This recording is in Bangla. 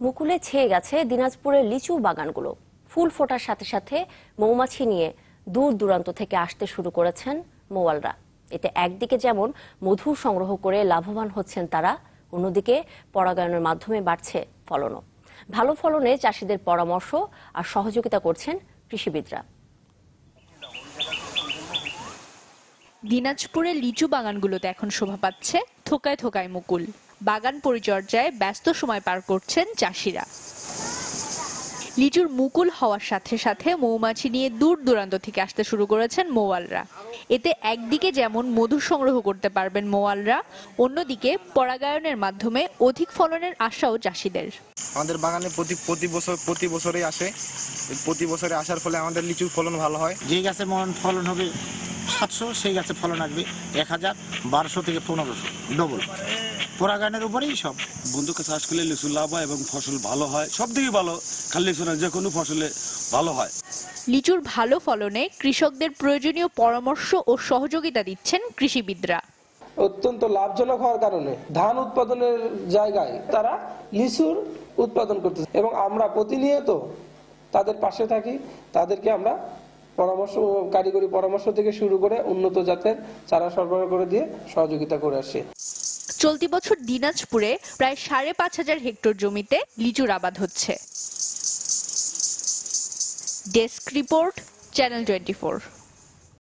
মুকুলে ছেয়ে গেছে দিনাজপুরের লিচু বাগানগুলো। ফুল ফোটার সাথে সাথে মৌমাছি নিয়ে দূর দূরান্ত থেকে আসতে শুরু করেছেন মৌয়ালরা। এতে একদিকে যেমন মধু সংগ্রহ করে লাভবান হচ্ছেন তারা, অন্যদিকে পরাগায়নের মাধ্যমে বাড়ছে ফলনও। ভালো ফলনে চাষিদের পরামর্শ আর সহযোগিতা করছেন কৃষিবিদরা। দিনাজপুরের লিচু বাগানগুলোতে এখন শোভা পাচ্ছে থোকায় থোকায় মুকুল। বাগান পরিচর্যায় ব্যস্ত সময় পার করছেন চাষিরা। লিচুর মুকুল হওয়ার সাথে সাথে মৌমাছি নিয়ে দূর দূরান্ত থেকে আসতে শুরু করেছেন মৌয়ালরা। এতে একদিকে যেমন মধু সংগ্রহ করতে পারবেন মৌয়ালরা, অন্যদিকে পরাগায়নের মাধ্যমে অধিক ফলনের আশাও চাষিদের। আমাদের বাগানে প্রতি বছরই আসে। প্রতি বছরে আসার ফলে আমাদের লিচুর ফলন ভালো হয়। যে গাছে ফলন হবে 700, সেই গাছে ফলন আসবে 1000, 1200 থেকে 1500, ডবল। পরাগায়নের উপরেই সব। বন্ধুকে চাষ করলে লিচু লাভ হয় এবং ফসল ভালো হয়, সব দিকে ভালো, খালি লিচু না, যে কোনো ফসলে ভালো হয়। লিচুর ভালো ফলনে কৃষকদের প্রয়োজনীয় পরামর্শ ও সহযোগিতা দিচ্ছেন কৃষিবিদরা। অত্যন্ত লাভজনক হওয়ার কারণে ধান উৎপাদনের জায়গায় তারা লিচুর উৎপাদন করতেছে এবং আমরা প্রতিনিয়ত তাদের পাশে থাকি। তাদেরকে আমরা কারিগরি পরামর্শ থেকে শুরু করে উন্নত জাতের চারা সরবরাহ করে দিয়ে সহযোগিতা করে আসছি। চলতি বছর দিনাজপুরে প্রায় ৫,৫০০ হেক্টর জমিতে লিচুর আবাদ হচ্ছে। Desk report, channel 24।